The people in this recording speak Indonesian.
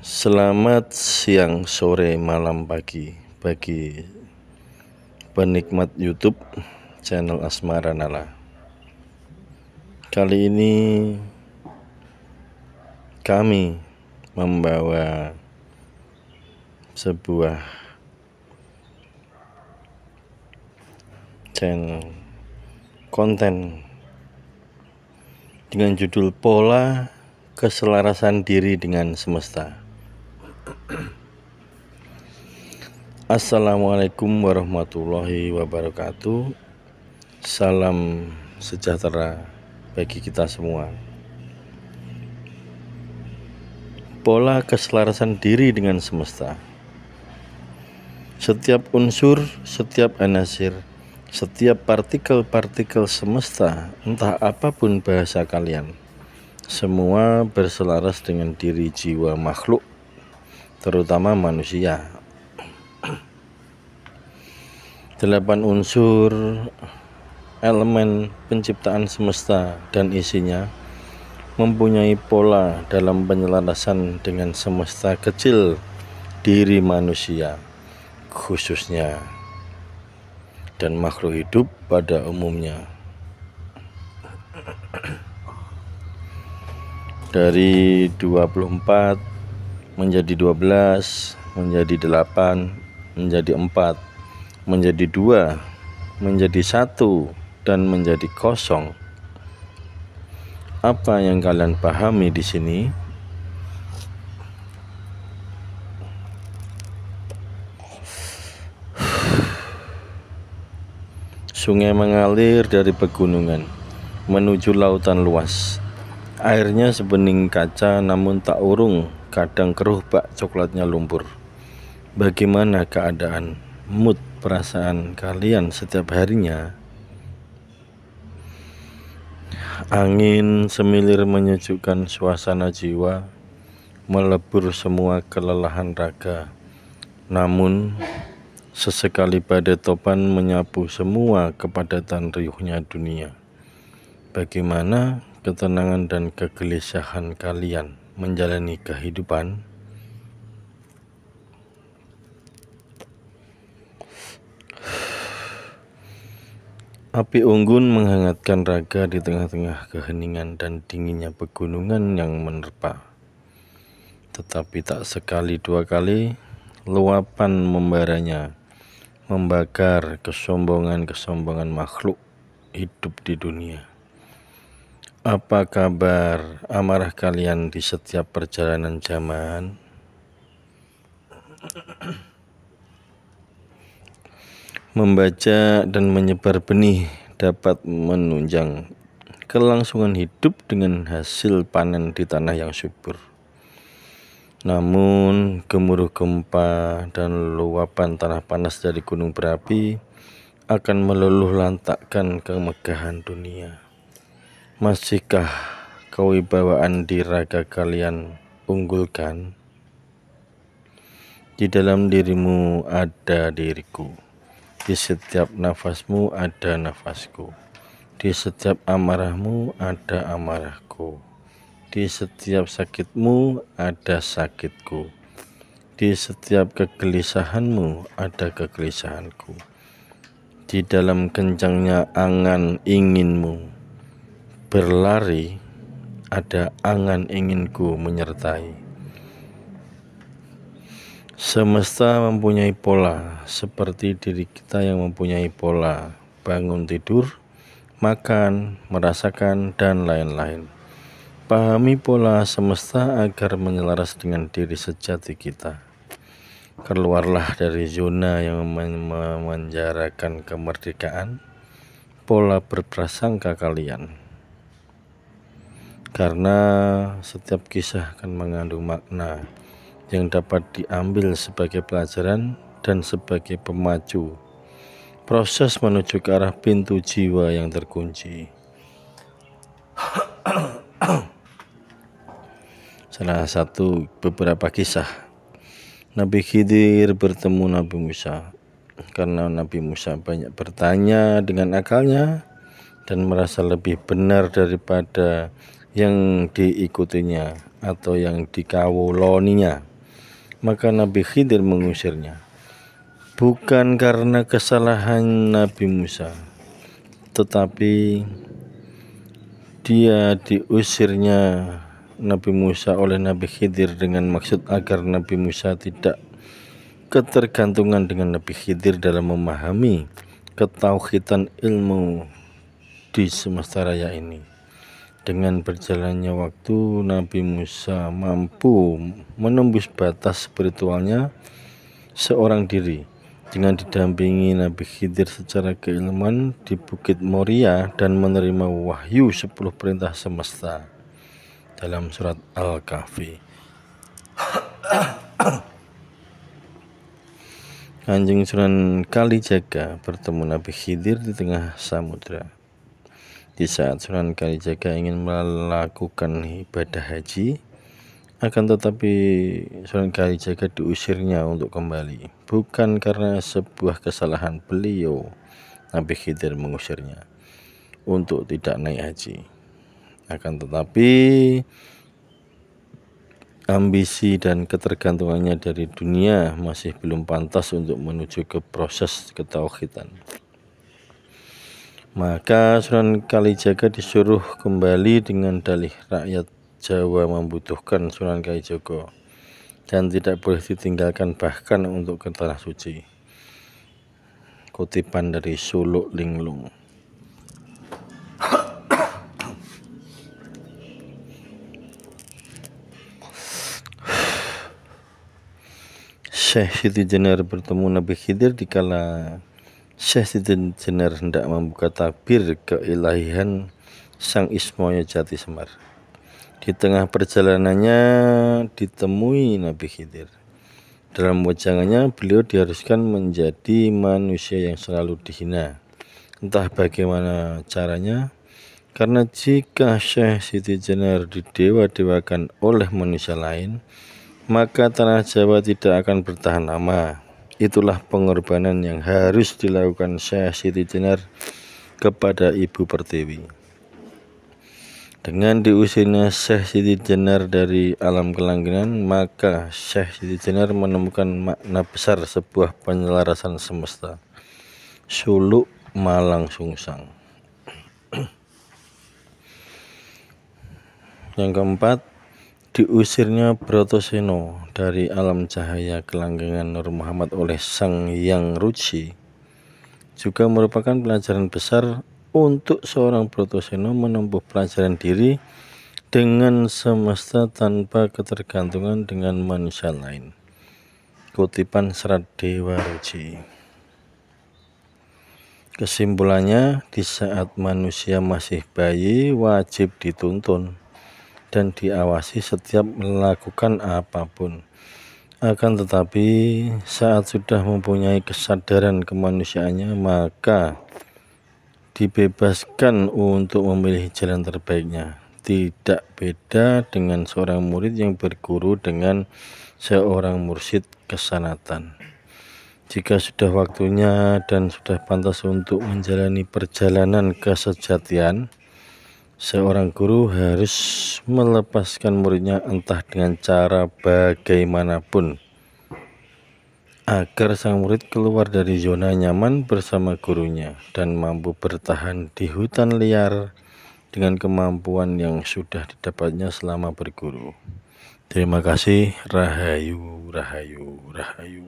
Selamat siang, sore, malam, pagi bagi penikmat YouTube channel Asmara Nala. Kali ini kami membawa sebuah channel konten dengan judul Pola Keselarasan Diri dengan Semesta. Assalamualaikum warahmatullahi wabarakatuh. Salam sejahtera bagi kita semua. Pola keselarasan diri dengan semesta. Setiap unsur, setiap anasir, setiap partikel-partikel semesta, entah apapun bahasa kalian, semua berselaras dengan diri jiwa makhluk, terutama manusia. 8 unsur elemen penciptaan semesta dan isinya mempunyai pola dalam penyelarasan dengan semesta kecil diri manusia khususnya dan makhluk hidup pada umumnya. Dari 24 menjadi 12, menjadi 8, menjadi 4, menjadi 2, menjadi 1, dan menjadi 0. Apa yang kalian pahami di sini? Sungai mengalir dari pegunungan menuju lautan luas. Airnya sebening kaca namun tak urung, kadang keruh bak coklatnya lumpur. Bagaimana keadaan, mood, perasaan kalian setiap harinya? Angin semilir menyejukkan suasana jiwa, melebur semua kelelahan raga. Namun sesekali badai topan menyapu semua kepadatan riuhnya dunia. Bagaimana ketenangan dan kegelisahan kalian menjalani kehidupan? Api unggun menghangatkan raga di tengah-tengah keheningan dan dinginnya pegunungan yang menerpa. Tetapi tak sekali dua kali, luapan membaranya, membakar kesombongan-kesombongan makhluk hidup di dunia. Apa kabar amarah kalian di setiap perjalanan zaman? Membaca dan menyebar benih dapat menunjang kelangsungan hidup dengan hasil panen di tanah yang subur. Namun gemuruh gempa dan luapan tanah panas dari gunung berapi akan meluluh lantakkan kemegahan dunia. Masihkah kewibawaan di raga kalian unggulkan? Di dalam dirimu ada diriku. Di setiap nafasmu ada nafasku. Di setiap amarahmu ada amarahku. Di setiap sakitmu ada sakitku. Di setiap kegelisahanmu ada kegelisahanku. Di dalam kencangnya angan inginmu berlari, ada angan inginku menyertai. Semesta mempunyai pola, seperti diri kita yang mempunyai pola bangun tidur, makan, merasakan, dan lain-lain. Pahami pola semesta agar menyelaras dengan diri sejati kita. Keluarlah dari zona yang memenjarakan kemerdekaan, pola berprasangka kalian. Karena setiap kisah akan mengandung makna yang dapat diambil sebagai pelajaran dan sebagai pemacu proses menuju ke arah pintu jiwa yang terkunci. Salah satu beberapa kisah, Nabi Khidir bertemu Nabi Musa. Karena Nabi Musa banyak bertanya dengan akalnya dan merasa lebih benar daripada yang diikutinya atau yang dikawuloninya. Maka Nabi Khidir mengusirnya, bukan karena kesalahan Nabi Musa, tetapi dia diusirnya Nabi Musa oleh Nabi Khidir dengan maksud agar Nabi Musa tidak ketergantungan dengan Nabi Khidir dalam memahami ketauhidan ilmu di semesta raya ini. Dengan berjalannya waktu, Nabi Musa mampu menembus batas spiritualnya seorang diri dengan didampingi Nabi Khidir secara keilmuan di Bukit Moria dan menerima wahyu 10 perintah semesta dalam surat Al-Kahfi. Kanjeng Sunan Kalijaga bertemu Nabi Khidir di tengah samudra. Di saat Sunan Kalijaga ingin melakukan ibadah haji, akan tetapi Sunan Kalijaga diusirnya untuk kembali, bukan karena sebuah kesalahan beliau. Nabi Khidir mengusirnya untuk tidak naik haji, akan tetapi ambisi dan ketergantungannya dari dunia masih belum pantas untuk menuju ke proses ketauhidan. Maka Sunan Kalijaga disuruh kembali dengan dalih rakyat Jawa membutuhkan Sunan Kalijaga dan tidak boleh ditinggalkan bahkan untuk ke tanah suci. Kutipan dari Suluk Linglung. Syekh Siti Jenar bertemu Nabi Khidir dikala Syekh Siti Jenar hendak membuka takbir keilahian Sang Ismoyo Jati Semar. Di tengah perjalanannya ditemui Nabi Khidir. Dalam wejangannya beliau diharuskan menjadi manusia yang selalu dihina. Entah bagaimana caranya, karena jika Syekh Siti Jenar didewa-dewakan oleh manusia lain, maka tanah Jawa tidak akan bertahan lama. Itulah pengorbanan yang harus dilakukan Syekh Siti Jenar kepada Ibu Pertiwi. Dengan diusirnya Syekh Siti Jenar dari alam kelanggengan, maka Syekh Siti Jenar menemukan makna besar sebuah penyelarasan semesta. Suluk Malang Sungsang. Yang keempat, diusirnya Brotoseno dari alam cahaya kelanggengan Nur Muhammad oleh Sang Hyang Ruci juga merupakan pelajaran besar untuk seorang Brotoseno menempuh pelajaran diri dengan semesta tanpa ketergantungan dengan manusia lain. Kutipan Serat Dewa Ruci. Kesimpulannya, di saat manusia masih bayi wajib dituntun dan diawasi setiap melakukan apapun. Akan tetapi saat sudah mempunyai kesadaran kemanusiaannya, maka dibebaskan untuk memilih jalan terbaiknya. Tidak beda dengan seorang murid yang berguru dengan seorang mursyid kesanatan. Jika sudah waktunya dan sudah pantas untuk menjalani perjalanan kesejatian, seorang guru harus melepaskan muridnya entah dengan cara bagaimanapun agar sang murid keluar dari zona nyaman bersama gurunya dan mampu bertahan di hutan liar dengan kemampuan yang sudah didapatnya selama berguru. Terima kasih. Rahayu, rahayu, rahayu.